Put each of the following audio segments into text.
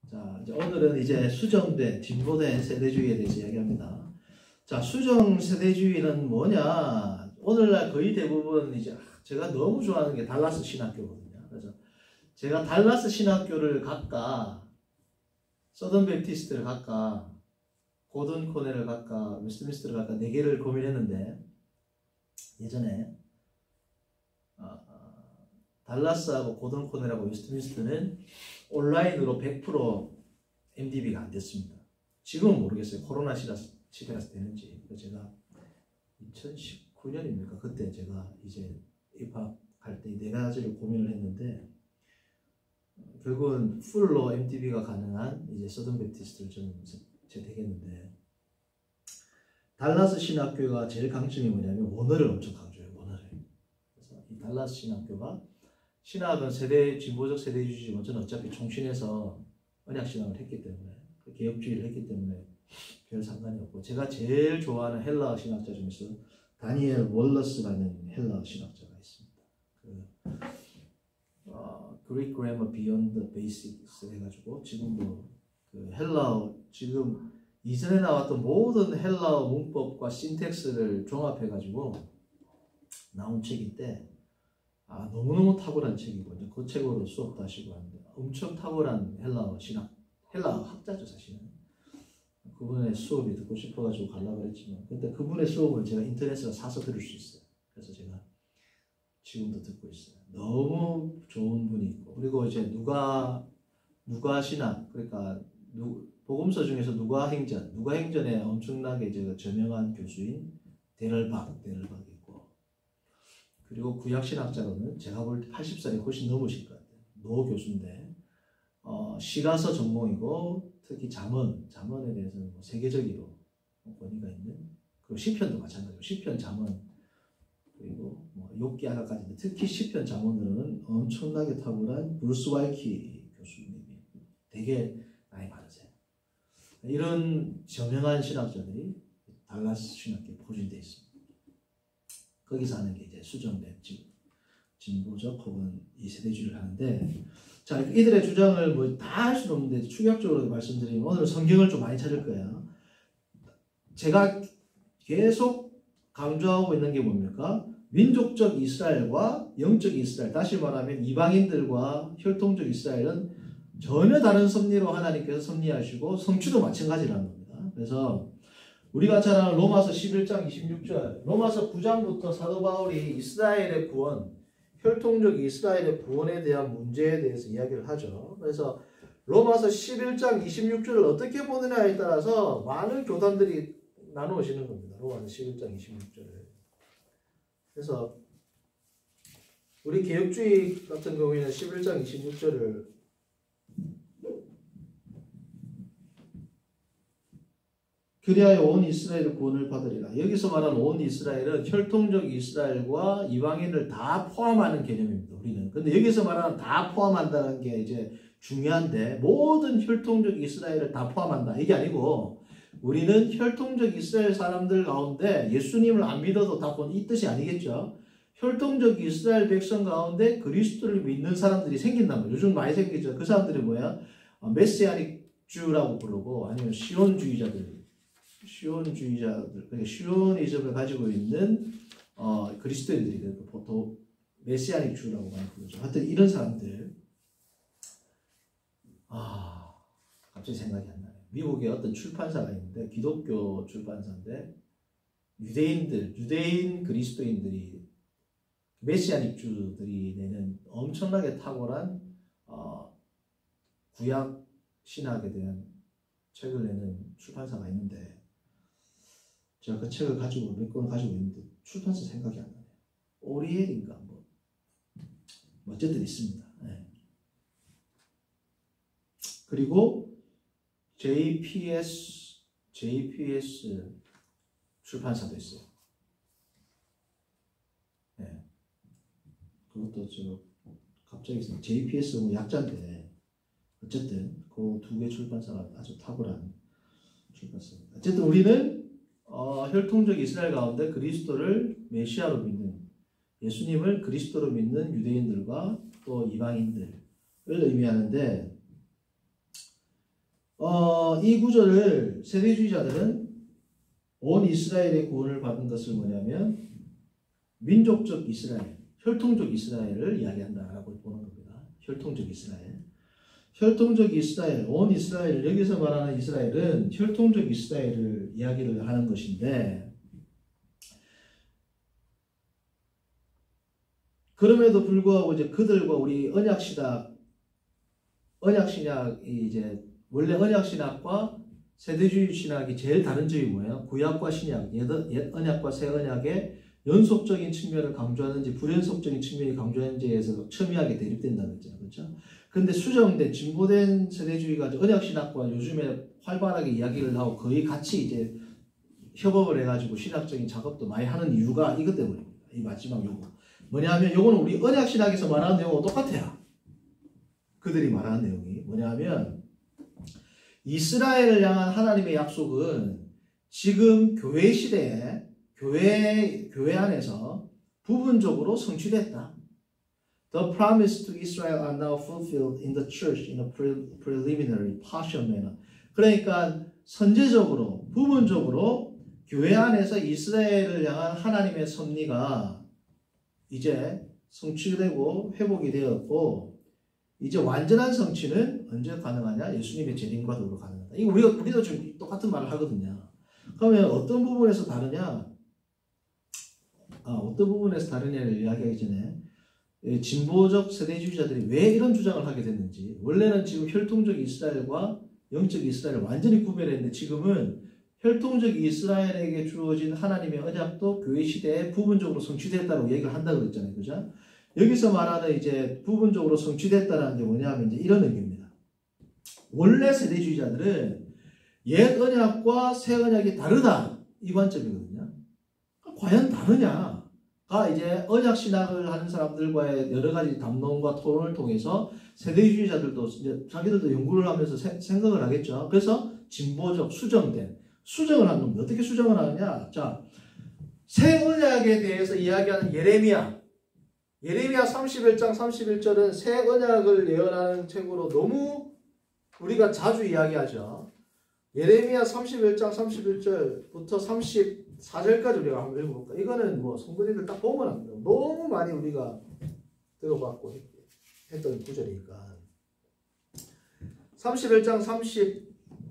자, 이제 오늘은 이제 수정된, 진보된 세대주의에 대해서 이야기합니다. 자, 수정 세대주의는 뭐냐? 오늘날 거의 대부분 이제 제가 너무 좋아하는 게 달라스 신학교거든요. 그래서 제가 달라스 신학교를 갈까, 서던 베프티스트를 갈까, 고든 코넬을 갈까, 웨스트민스터를 갈까 4개를 고민했는데 예전에 달라스하고 고든 코넬하고 웨스트민스터는 온라인으로 100% MDB가 안 됐습니다. 지금은 모르겠어요. 코로나 시대라서 되는지. 제가 2019년입니까? 그때 제가 이제 입학할 때 4가지를 고민을 했는데 결국은 풀로 MDB가 가능한 이제 서던 베프티스트를 저는 채택했는데 달라스 신학교가 제일 강점이 뭐냐면 원어를 엄청 강조해요. 원어를. 그래서 이 달라스 신학교가 신학은 진보적 세대주의지만 저는 어차피 총신해서 언약신학을 했기 때문에 개혁주의를 했기 때문에 별 상관이 없고 제가 제일 좋아하는 헬라 신학자 중에서 다니엘 월러스라는 헬라 신학자가 있습니다. Greek Grammar Beyond the Basics 해가지고 지금도 그 헬라어 지금 이전에 나왔던 모든 헬라어 문법과 신텍스를 종합해가지고 나온 책인데 너무너무 탁월한 책이고 이제 그 책으로 수업도 하시고 하는데 엄청 탁월한 헬라어 신학 헬라어 학자죠 사실은. 그분의 수업이 듣고 싶어가지고 가려고 했지만 근데 그분의 수업을 제가 인터넷에서 사서 들을 수 있어요. 그래서 제가 지금도 듣고 있어요. 너무 좋은 분이 있고 그리고 이제 누가 신학 그러니까 복음서 중에서 누가행전에 엄청나게 이제 저명한 교수인 데럴박 있고 그리고 구약신학자로는 제가 볼 때 80살이 훨씬 넘으실 것 같아요. 노 교수인데 시가서 전공이고 특히 잠언에 대해서는 뭐 세계적으로 권위가 있는 그리고 시편도 마찬가지고 시편 잠언 그리고 뭐 욥기 하나까지인데 특히 시편 잠언으로는 엄청나게 탁월한 브루스 와이키 교수님이 되게 나이 많으세요. 이런 저명한 신학자들이 달라스 신학교에 포진되어 있습니다. 거기서 하는 게 이제 수정된 진보적 혹은 이 세대주의를 하는데 자 이들의 주장을 뭐 다 할 수는 없는데 축약적으로 말씀드리면 오늘 성경을 좀 많이 찾을 거예요. 제가 계속 강조하고 있는 게 뭡니까? 민족적 이스라엘과 영적 이스라엘 다시 말하면 이방인들과 혈통적 이스라엘은 전혀 다른 섭리로 하나님께서 섭리하시고 성취도 마찬가지라는 겁니다. 그래서 우리가 잘 아는 로마서 11장 26절 로마서 9장부터 사도 바울이 이스라엘의 구원 혈통적 이스라엘의 구원에 대한 문제에 대해서 이야기를 하죠. 그래서 로마서 11장 26절을 어떻게 보느냐에 따라서 많은 교단들이 나누어지는 겁니다. 로마서 11장 26절을. 그래서 우리 개혁주의 같은 경우에는 11장 26절을 그리하여 온 이스라엘의 구원을 받으리라. 여기서 말하는 온 이스라엘은 혈통적 이스라엘과 이방인을 다 포함하는 개념입니다. 우리는. 근데 여기서 말하는 다 포함한다는 게 이제 중요한데 모든 혈통적 이스라엘을 다 포함한다. 이게 아니고 우리는 혈통적 이스라엘 사람들 가운데 예수님을 안 믿어도 다 이 뜻이 아니겠죠. 혈통적 이스라엘 백성 가운데 그리스도를 믿는 사람들이 생긴단 말이에요. 요즘 많이 생기죠. 그 사람들이 뭐야? 메시아닉 주라고 부르고 아니면 시온주의자들, 그러니까 시오니즘을 가지고 있는 그리스도인들이 보통 메시아닉 주라고 많이 부르죠. 하여튼 이런 사람들 갑자기 생각이 안 나요. 미국에 어떤 출판사가 있는데 기독교 출판사인데 유대인 그리스도인들이 메시아닉 주들이 내는 엄청나게 탁월한 구약 신학에 대한 책을 내는 출판사가 있는데 제가 그 책을 가지고 몇 권 가지고 있는데 출판사 생각이 안 나네요. 오리엘인가 뭐 어쨌든 있습니다. 네. 그리고 JPS 출판사도 있어요. 네. 그것도 저 갑자기 JPS 뭐 약자인데 어쨌든 그 2개 출판사가 아주 탁월한 출판사입니다. 어쨌든 우리는 혈통적 이스라엘 가운데 그리스도를 메시아로 믿는 예수님을 그리스도로 믿는 유대인들과 또 이방인들을 의미하는데 이 구절을 세대주의자들은 온 이스라엘의 구원을 받은 것을 뭐냐면 민족적 이스라엘, 혈통적 이스라엘을 이야기한다라고 보는 겁니다. 혈통적 이스라엘. 혈통적 이스라엘, 온 이스라엘, 여기서 말하는 이스라엘은 혈통적 이스라엘을 이야기를 하는 것인데, 그럼에도 불구하고 이제 그들과 우리 언약신약이 이제 원래 언약신학과 세대주의 신학이 제일 다른 점이 뭐예요? 구약과 신약, 옛 언약과 새 언약의 연속적인 측면을 강조하는지 불연속적인 측면이 강조하는지에서 첨예하게 대립된다는 거죠. 그렇죠? 근데 수정된 진보된 세대주의가 언약신학과 요즘에 활발하게 이야기를 하고 거의 같이 이제 협업을 해가지고 신학적인 작업도 많이 하는 이유가 이것 때문입니다. 이 마지막 요거. 뭐냐면 요거는 우리 언약신학에서 말하는 내용과 똑같아요. 그들이 말하는 내용이 뭐냐면 이스라엘을 향한 하나님의 약속은 지금 교회 시대에 교회 안에서 부분적으로 성취됐다. The promise to Israel are now fulfilled in the church in a preliminary, partial manner. 그러니까 선제적으로, 부분적으로 교회 안에서 이스라엘을 향한 하나님의 섭리가 이제 성취되고 회복이 되었고, 이제 완전한 성취는 언제 가능하냐? 예수님의 재림과 더불어 가능하다. 이거 우리도 지금 똑같은 말을 하거든요. 그러면 어떤 부분에서 다르냐? 어떤 부분에서 다르냐를 이야기하기 전에 진보적 세대주의자들이 왜 이런 주장을 하게 됐는지, 원래는 지금 혈통적 이스라엘과 영적 이스라엘을 완전히 구별했는데 지금은 혈통적 이스라엘에게 주어진 하나님의 언약도 교회 시대에 부분적으로 성취됐다고 얘기를 한다고 그랬잖아요. 그죠? 여기서 말하는 이제 부분적으로 성취됐다는 게 뭐냐면 이제 이런 의미입니다. 원래 세대주의자들은 옛 언약과 새 언약이 다르다, 이 관점이거든요. 과연 다르냐가 이제 언약 신학을 하는 사람들과의 여러 가지 담론과 토론을 통해서 세대주의자들도 이제 자기들도 연구를 하면서 생각을 하겠죠. 그래서 진보적 수정을 하는 겁니다. 어떻게 수정을 하느냐? 자, 새 언약에 대해서 이야기하는 예레미야 31장 31절은 새 언약을 예언하는 책으로 너무 우리가 자주 이야기하죠. 예레미야 31장 31절부터 34절까지 우리가 한번 읽어볼까? 이거는 뭐 성도님들 딱 보면 합니다. 너무 많이 우리가 들어봤고 했던 구절이니까. 31장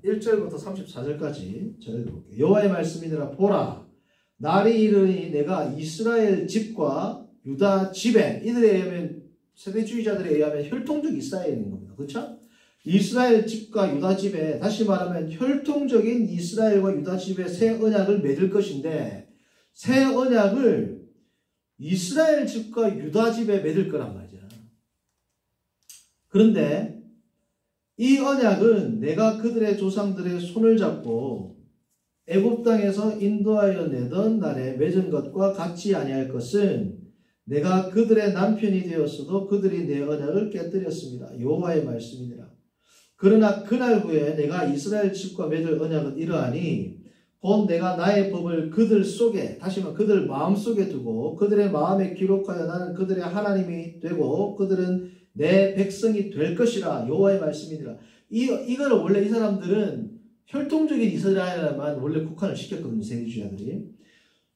31절부터 34절까지 제가 읽어볼게요. 여호와의 말씀이니라. 보라, 날이 이르니 내가 이스라엘 집과 유다 집에, 이들에 의하면 세대주의자들에 의하면 혈통적 이스라엘인 겁니다. 그렇죠? 이스라엘 집과 유다 집에, 다시 말하면 혈통적인 이스라엘과 유다 집에 새 언약을 맺을 것인데, 새 언약을 이스라엘 집과 유다 집에 맺을 거란 말이죠. 그런데 이 언약은 내가 그들의 조상들의 손을 잡고 애굽 땅에서 인도하여 내던 날에 맺은 것과 같지 아니할 것은 내가 그들의 남편이 되었어도 그들이 내 언약을 깨뜨렸습니다. 여호와의 말씀이니라. 그러나 그날 후에 내가 이스라엘 집과 맺을 언약은 이러하니 곧 내가 나의 법을 그들 속에, 다시 말하면 그들 마음속에 두고 그들의 마음에 기록하여 나는 그들의 하나님이 되고 그들은 내 백성이 될 것이라. 여호와의 말씀이니라. 이거를 원래 이 사람들은 혈통적인 이스라엘에만 원래 국한을 시켰거든요. 세대주의자들이.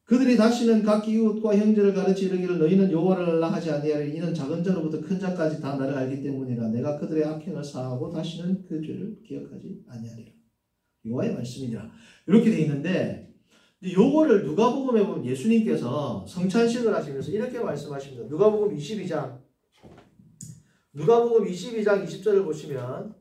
그들이 다시는 각 이웃과 형제를 가르치 이르기를 너희는 여호와를 알라 하지 아니하리니 이는 작은 자로부터 큰 자까지 다 나를 알기 때문이라. 내가 그들의 악행을 사하고 다시는 그 죄를 기억하지 아니하리라. 여호와의 말씀이니라. 이렇게 돼 있는데, 요거를 누가복음에 보면 예수님께서 성찬식을 하시면서 이렇게 말씀하십니다. 누가복음 22장 20절을 보시면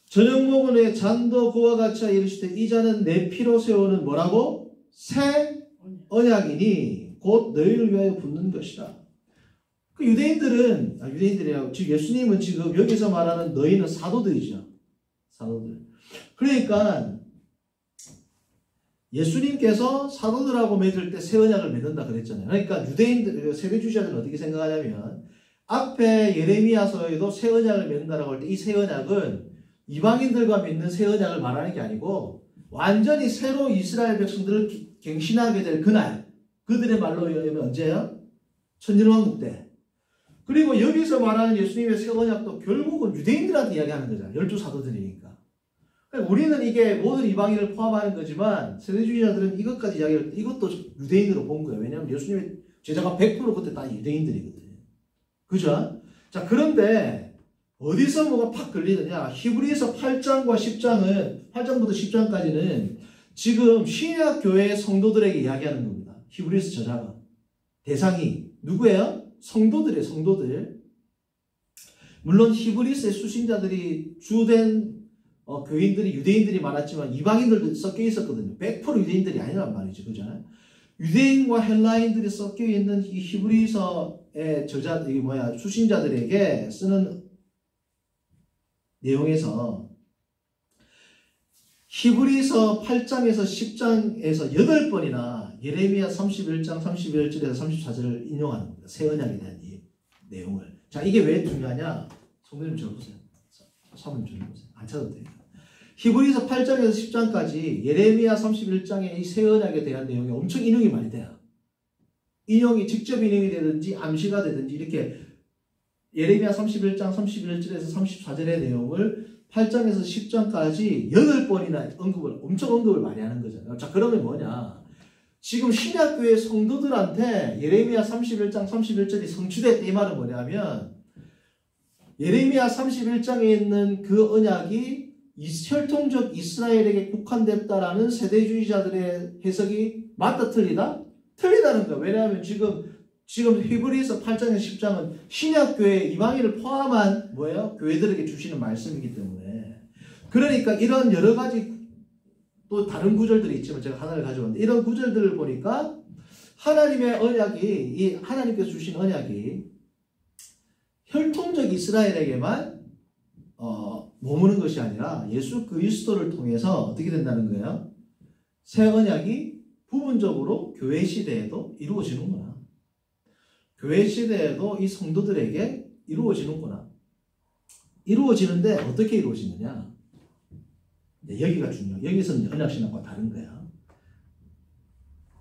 저녁 먹은 후에 잔도 그와 같이 이르시되 이 잔은 내 피로 세우는 뭐라고? 새 언약이니 곧 너희를 위하여 붓는 것이라. 그 유대인들이라고, 즉 예수님은 지금 여기서 말하는 너희는 사도들이죠. 사도들. 그러니까 예수님께서 사도들하고 맺을 때 새 언약을 맺는다 그랬잖아요. 그러니까 유대인들, 세대주의자들은 어떻게 생각하냐면 앞에 예레미야서에도 새 언약을 맺는다라고 할 때 이 새 언약은 이방인들과 맺는 새 언약을 말하는 게 아니고 완전히 새로 이스라엘 백성들을 갱신하게 될 그날, 그들의 말로 의하면 언제요? 천년왕국 때. 그리고 여기서 말하는 예수님의 새 언약도 결국은 유대인들한테 이야기하는 거잖아요. 12사도들이니까. 그러니까 우리는 이게 모든 이방인을 포함하는 거지만 세대주의자들은 이것까지 이야기를 이것도 유대인으로 본 거예요. 왜냐하면 예수님의 제자가 100% 그때 다 유대인들이거든요. 그죠? 자, 그런데 어디서 뭐가 팍 걸리느냐? 히브리서 8장과 10장은 8장부터 10장까지는 지금 신약 교회의 성도들에게 이야기하는 겁니다. 히브리서 저자가. 대상이 누구예요? 성도들이에요. 성도들. 물론 히브리서의 수신자들이 주된 교인들이 유대인들이 많았지만 이방인들도 섞여 있었거든요. 100% 유대인들이 아니란 말이죠. 그죠? 유대인과 헬라인들이 섞여 있는 이 히브리서의 수신자들에게 쓰는 내용에서 히브리서 8장에서 10장에서 8번이나 예레미야 31장 31절에서 34절을 인용하는 겁니다. 새 언약에 대한 이 내용을. 자, 이게 왜 중요하냐? 성도님 적어보세요. 사모님 적어보세요. 안 찾아도 돼요. 히브리서 8장에서 10장까지 예레미야 31장의 이 새 언약에 대한 내용이 엄청 인용이 많이 돼요. 인용이 직접 인용이 되든지 암시가 되든지 이렇게 예레미야 31장 31절에서 34절의 내용을 8장에서 10장까지 8번이나 엄청 언급을 많이 하는 거잖아요. 자, 그러면 뭐냐? 지금 신약교회 성도들한테 예레미야 31장 31절이 성취됐다 이 말은 뭐냐면 예레미야 31장에 있는 그 언약이 혈통적 이스라엘에게 국한됐다라는 세대주의자들의 해석이 맞다 틀리다? 틀리다는 거야. 왜냐하면 지금 히브리서 8장에서 10장은 신약교회 이방인을 포함한 뭐예요? 교회들에게 주시는 말씀이기 때문에. 그러니까 이런 여러 가지 또 다른 구절들이 있지만 제가 하나를 가져왔는데 이런 구절들을 보니까 하나님의 언약이 이 하나님께서 주신 언약이 혈통적 이스라엘에게만 머무는 것이 아니라 예수 그리스도를 통해서 어떻게 된다는 거예요? 새 언약이 부분적으로 교회 시대에도 이루어지는구나. 교회 시대에도 이 성도들에게 이루어지는구나. 이루어지는데 어떻게 이루어지느냐? 네, 여기가 중요해요. 여기서는 언약신학과 다른 거야.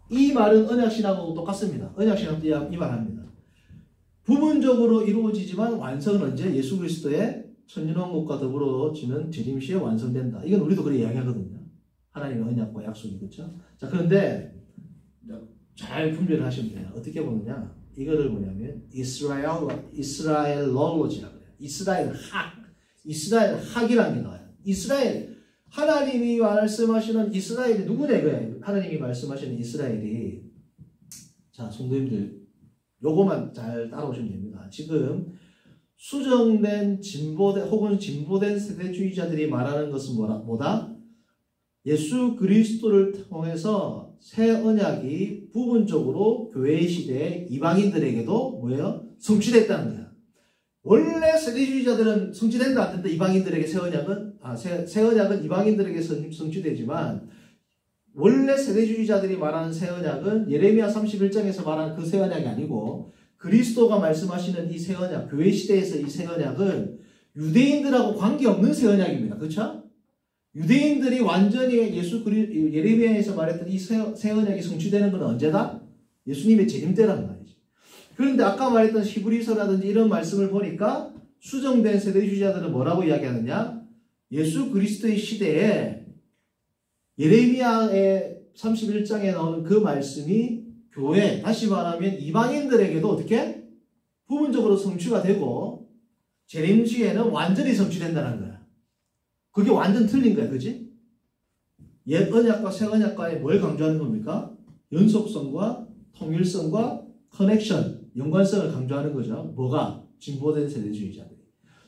이 말은 언약신학하고 똑같습니다. 언약신학도 이 말합니다. 부분적으로 이루어지지만 완성은 언제? 예수 그리스도의 천년왕국과 더불어지는 재림시에 완성된다. 이건 우리도 그렇게 이야기하거든요. 하나님의 언약과 약속이. 그렇죠? 자, 그런데 잘 분별을 하시면 돼요. 어떻게 보느냐? 이거를 뭐냐면 이스라엘롤로지라고 해요. 이스라엘 학이라는 게 나와요. 이스라엘 하나님이 말씀하시는 이스라엘이 누구냐 이거예요. 하나님이 말씀하시는 이스라엘이. 자, 성도님들 요거만 잘 따라오시면 됩니다. 지금 수정된 진보된 세대주의자들이 말하는 것은 뭐다? 예수 그리스도를 통해서 새 언약이 부분적으로 교회 시대의 이방인들에게도 뭐예요? 성취됐다는 거야. 원래 세대주의자들은 성취된다 안 된다. 이방인들에게 새 언약은 이방인들에게 성취되지만 원래 세대주의자들이 말하는 새 언약은 예레미야 31장에서 말하는 그 새 언약이 아니고 그리스도가 말씀하시는 이 새 언약, 교회 시대에서 이 새 언약은 유대인들하고 관계없는 새 언약입니다. 그렇죠? 유대인들이 완전히 예레미야에서 말했던 이 새 언약이 성취되는 건 언제다? 예수님의 재림 때라는 말이지. 그런데 아까 말했던 히브리서라든지 이런 말씀을 보니까 수정된 세대주의자들은 뭐라고 이야기하느냐? 예수 그리스도의 시대에 예레미야의 31장에 나오는 그 말씀이 교회, 다시 말하면 이방인들에게도 어떻게? 부분적으로 성취가 되고 재림 시에는 완전히 성취된다는 거야. 그게 완전 틀린 거야. 그지? 옛 언약과 새 언약과에 뭘 강조하는 겁니까? 연속성과 통일성과 커넥션, 연관성을 강조하는 거죠. 뭐가? 진보된 세대주의자들이.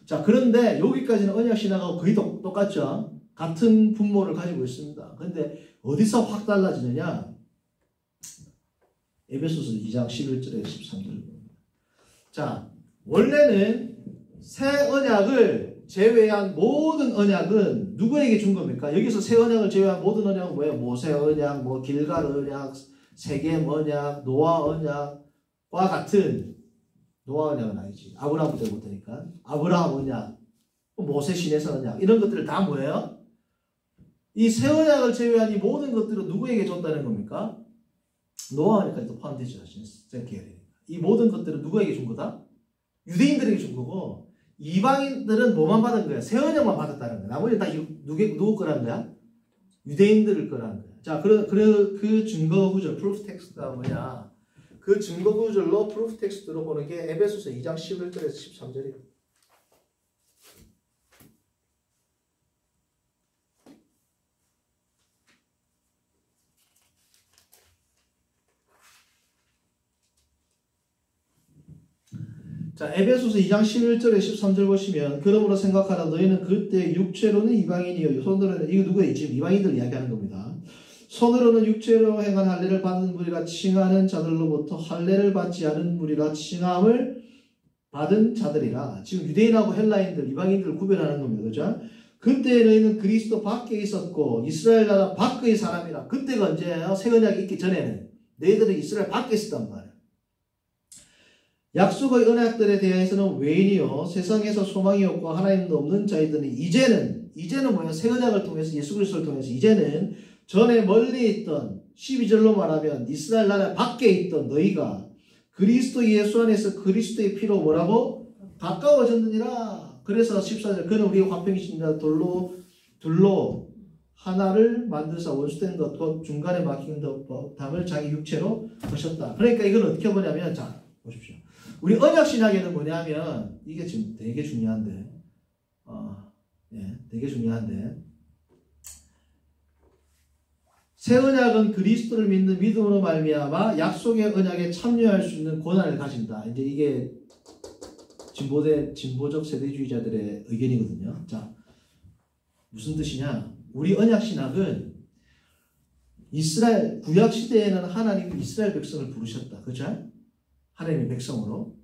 자, 그런데 여기까지는 언약 신학하고 거의 똑같죠. 같은 분모를 가지고 있습니다. 그런데 어디서 확 달라지느냐? 에베소서 2장 11절에 13절을 봅니다. 자, 원래는 새 언약을 제외한 모든 언약은 누구에게 준 겁니까? 여기서 새 언약을 제외한 모든 언약은 뭐예요? 모세 언약, 길갈 언약, 세겜 언약, 노아 언약과 같은 노아 언약은 아니지. 아브라함 때부터니까. 아브라함 언약, 모세 시내서 언약 이런 것들을 다 뭐예요? 이 새 언약을 제외한 이 모든 것들은 누구에게 줬다는 겁니까? 노아 언약까지도 포함되지 않습니까? 이 모든 것들은 누구에게 준 거다? 유대인들에게 준 거고 이방인들은 뭐만 받은 거야? 새 언약만 받았다는 거야. 나머지 다 누구 거라는 거야? 유대인들을 거라는 거야. 자, 그 증거 구절, 프루프 텍스트가 뭐냐? 그 증거 구절로 프루프 텍스트로 보는 게 에베소서 2장 11절에서 13절이에요. 자, 에베소서 2장 11절에 13절 보시면 그러므로 생각하라 너희는 그때 육체로는 이방인이요 손으로는 이거 누구예요? 지금 이방인들 이야기하는 겁니다. 손으로는 육체로 행한 할례를 받는 무리가 칭하는 자들로부터 할례를 받지 않은 무리가 칭함을 받은 자들이라. 지금 유대인하고 헬라인들, 이방인들을 구별하는 겁니다. 그죠? 그때 너희는 그리스도 밖에 있었고 이스라엘 나라 밖의 사람이라. 그때가 언제예요? 새 언약이 있기 전에는 너희들은 이스라엘 밖에 있었단 말이에요. 약속의 언약들에 대해서는 외인이요 세상에서 소망이 없고 하나님도 없는 자이더니 이제는 뭐야? 새 언약을 통해서 예수 그리스도를 통해서 이제는 전에 멀리 있던 12절로 말하면 이스라엘 나라 밖에 있던 너희가 그리스도 예수 안에서 그리스도의 피로 뭐라고? 가까워졌느니라. 그래서 14절 그는 우리가 화평이신 자 둘로 하나를 만드사 원수된 것 곧 중간에 막힌 담을 자기 육체로 하셨다. 그러니까 이건 어떻게 보냐면 자 보십시오. 우리 언약 신학에는 뭐냐면 이게 지금 되게 중요한데 되게 중요한데 새 언약은 그리스도를 믿는 믿음으로 말미암아 약속의 언약에 참여할 수 있는 권한을 가진다. 이제 이게 진보적 세대주의자들의 의견이거든요. 자, 무슨 뜻이냐? 우리 언약 신학은 이스라엘 구약 시대에는 하나님이 이스라엘 백성을 부르셨다. 그렇죠? 하나님의 백성으로.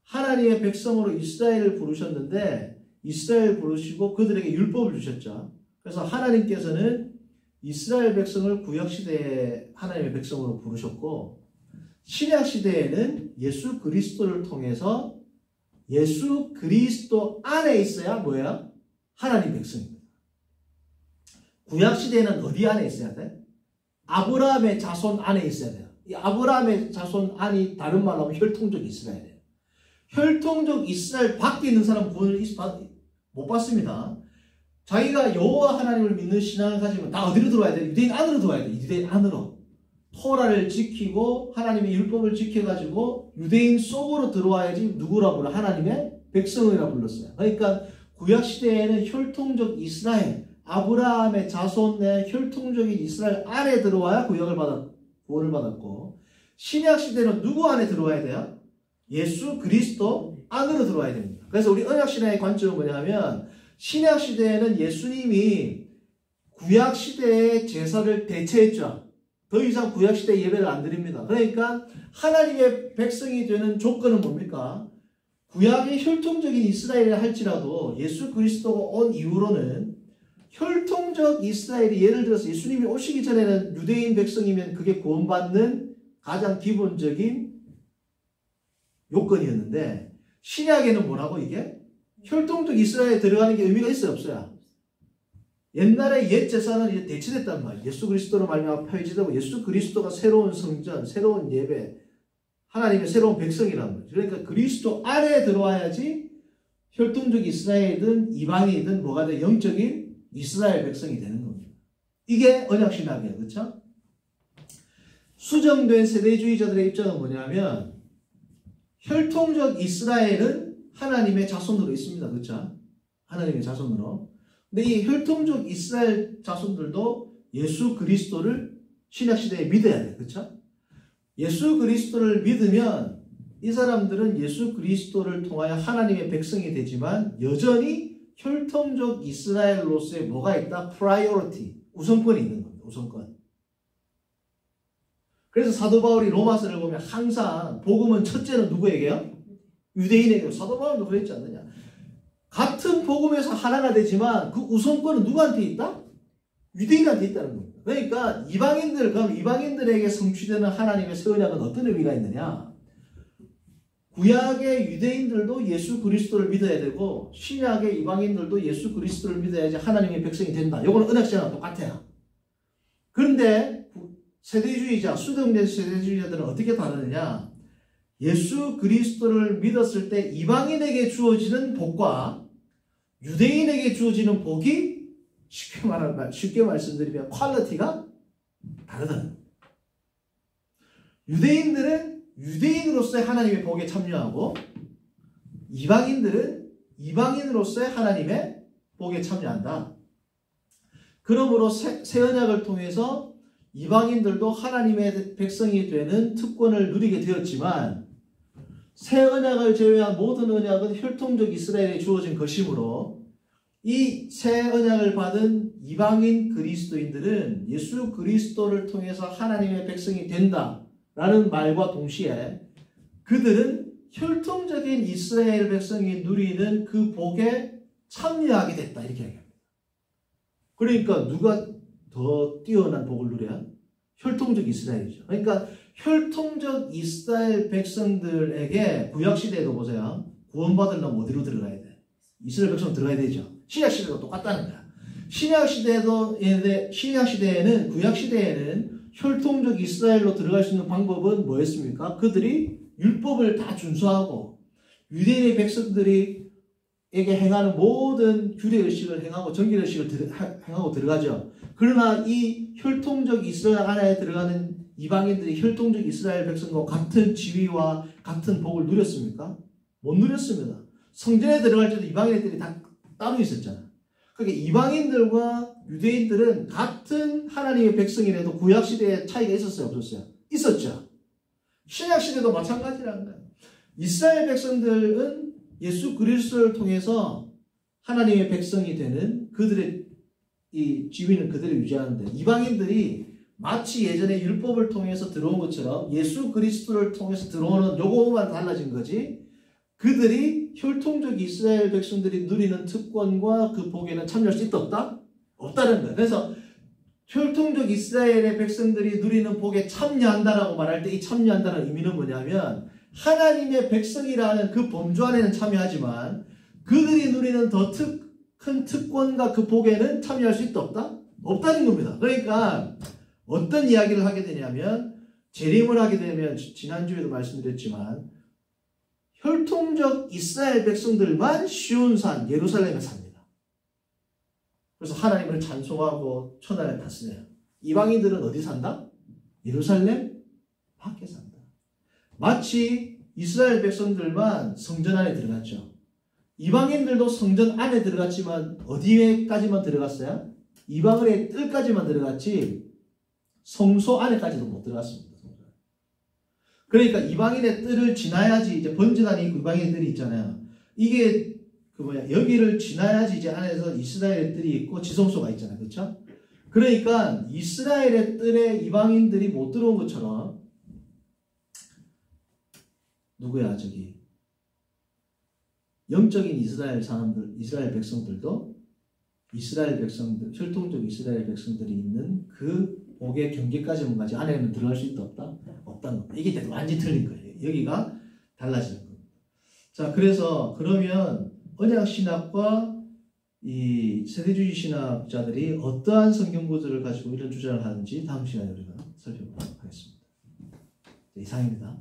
하나님의 백성으로 이스라엘을 부르셨는데 이스라엘 부르시고 그들에게 율법을 주셨죠. 그래서 하나님께서는 이스라엘 백성을 구약 시대에 하나님의 백성으로 부르셨고 신약 시대에는 예수 그리스도를 통해서 예수 그리스도 안에 있어야 뭐예요? 하나님 백성입니다. 구약 시대에는 어디 안에 있어야 돼? 아브라함의 자손 안에 있어야 돼요. 이 아브라함의 자손 안이 다른 말로 하면 혈통적 이스라엘이에요. 혈통적 이스라엘 밖에 있는 사람은 구원을 못 받습니다. 자기가 여호와 하나님을 믿는 신앙을 가지면 다 어디로 들어와야 돼? 유대인 안으로 들어와야 돼. 유대인 안으로. 토라를 지키고 하나님의 율법을 지켜가지고 유대인 속으로 들어와야지 누구라 불러? 하나님의 백성이라 불렀어요. 그러니까 구약시대에는 혈통적 이스라엘, 아브라함의 자손의 혈통적인 이스라엘 안에 들어와야 구원을 받았고 신약시대는 누구 안에 들어와야 돼요? 예수 그리스도 안으로 들어와야 됩니다. 그래서 우리 언약신앙의 관점은 뭐냐면 신약시대에는 예수님이 구약시대의 제사를 대체했죠. 더 이상 구약시대 예배를 안 드립니다. 그러니까 하나님의 백성이 되는 조건은 뭡니까? 구약의 혈통적인 이스라엘이라 할지라도 예수 그리스도가 온 이후로는 혈통적 이스라엘이 예를 들어서 예수님이 오시기 전에는 유대인 백성이면 그게 구원받는 가장 기본적인 요건이었는데 신약에는 뭐라고 이게? 혈통적 이스라엘에 들어가는 게 의미가 있어요? 없어요? 옛날에 옛 제사는 이제 대체됐단 말이에요. 예수 그리스도로 말미암아 폐지되고 예수 그리스도가 새로운 성전, 새로운 예배, 하나님의 새로운 백성이란 말이에요. 그러니까 그리스도 안에 들어와야지 혈통적 이스라엘이든 이방이든 뭐가 돼? 영적인 이스라엘 백성이 되는 겁니다. 이게 언약신학이에요. 그렇죠? 수정된 세대주의자들의 입장은 뭐냐면 혈통적 이스라엘은 하나님의 자손으로 있습니다. 그렇죠? 하나님의 자손으로. 근데 이 혈통적 이스라엘 자손들도 예수 그리스도를 신약시대에 믿어야 돼요. 그렇죠? 예수 그리스도를 믿으면 이 사람들은 예수 그리스도를 통하여 하나님의 백성이 되지만 여전히 혈통적 이스라엘로서의 뭐가 있다? 프라이어리티, 우선권이 있는 겁니다. 우선권. 그래서 사도 바울이 로마서를 보면 항상 복음은 첫째는 누구에게요? 유대인에게. 사도 바울도 그랬지 않느냐. 같은 복음에서 하나가 되지만 그 우선권은 누구한테 있다? 유대인한테 있다는 겁니다. 그러니까 그럼 이방인들에게 성취되는 하나님의 새 언약은 어떤 의미가 있느냐? 구약의 유대인들도 예수 그리스도를 믿어야 되고 신약의 이방인들도 예수 그리스도를 믿어야지 하나님의 백성이 된다. 이거는 언약시랑 똑같아요. 그런데 세대주의자, 수동된 세대주의자들은 어떻게 다르느냐? 예수 그리스도를 믿었을 때 이방인에게 주어지는 복과 유대인에게 주어지는 복이 쉽게 말씀드리면 퀄리티가 다르다는 거예요. 유대인들은 유대인으로서의 하나님의 복에 참여하고 이방인들은 이방인으로서의 하나님의 복에 참여한다. 그러므로 새 언약을 통해서 이방인들도 하나님의 백성이 되는 특권을 누리게 되었지만 새 언약을 제외한 모든 언약은 혈통적 이스라엘에 주어진 것이므로 이 새 언약을 받은 이방인 그리스도인들은 예수 그리스도를 통해서 하나님의 백성이 된다라는 말과 동시에 그들은 혈통적인 이스라엘 백성이 누리는 그 복에 참여하게 됐다 이렇게 얘기합니다. 그러니까 누가 더 뛰어난 복을 누려야? 혈통적 이스라엘이죠. 그러니까 혈통적 이스라엘 백성들에게 구약시대에도 보세요. 구원받으려면 어디로 들어가야 돼? 이스라엘 백성 들어가야 되죠. 신약시대도 똑같다는 거야. 신약시대에는 구약시대에는 혈통적 이스라엘로 들어갈 수 있는 방법은 뭐였습니까? 그들이 율법을 다 준수하고 유대인의 백성들이 에게 행하는 모든 규례의식을 행하고 정결의식을 행하고 들어가죠. 그러나 이 혈통적 이스라엘 안에 들어가는 이방인들이 혈통적 이스라엘 백성과 같은 지위와 같은 복을 누렸습니까? 못 누렸습니다. 성전에 들어갈 때도 이방인들이 다 따로 있었잖아요. 그러니까 이방인들과 유대인들은 같은 하나님의 백성이라도 구약시대에 차이가 있었어요? 없었어요? 있었죠. 신약시대도 마찬가지라는 거예요. 이스라엘 백성들은 예수 그리스도를 통해서 하나님의 백성이 되는 그들의 이 지위는 그대로 유지하는데 이방인들이 마치 예전에 율법을 통해서 들어온 것처럼 예수 그리스도를 통해서 들어오는 요거만 달라진 거지 그들이 혈통적 이스라엘 백성들이 누리는 특권과 그 복에는 참여할 수 있다 없다? 없다는 거예요. 그래서 혈통적 이스라엘의 백성들이 누리는 복에 참여한다라고 말할 때 이 참여한다는 의미는 뭐냐면 하나님의 백성이라는 그 범주 안에는 참여하지만 그들이 누리는 더 큰 특권과 그 복에는 참여할 수 있다 없다? 없다는 겁니다. 그러니까 어떤 이야기를 하게 되냐면 재림을 하게 되면 지난주에도 말씀드렸지만 혈통적 이스라엘 백성들만 시온산 예루살렘에 삽니다. 그래서 하나님을 찬송하고 천하를 다스려요. 이방인들은 어디 산다? 예루살렘 밖에 산다. 마치 이스라엘 백성들만 성전 안에 들어갔죠. 이방인들도 성전 안에 들어갔지만 어디에까지만 들어갔어요? 이방인의 뜰까지만 들어갔지 성소 안에까지도 못 들어갔습니다. 그러니까 이방인의 뜰을 지나야지 이제 번제단이 이방인의 뜰이 있잖아요. 이게 여기를 지나야지 이제 안에서 이스라엘의 뜰이 있고 지성소가 있잖아요. 그렇죠? 그러니까 이스라엘의 뜰에 이방인들이 못 들어온 것처럼 누구야 저기 영적인 이스라엘 사람들, 이스라엘 백성들도 이스라엘 백성들, 혈통적 이스라엘 백성들이 있는 그 복의 경계까지만 가지 안에는 들어갈 수 있다 없다? 없다는 겁니다. 이게 완전히 틀린 거예요. 여기가 달라지는 겁니다. 자, 그래서 그러면 언약 신학과 이 세대주의 신학자들이 어떠한 성경 구절을 가지고 이런 주장을 하는지 다음 시간에 우리가 살펴보도록 하겠습니다. 이상입니다.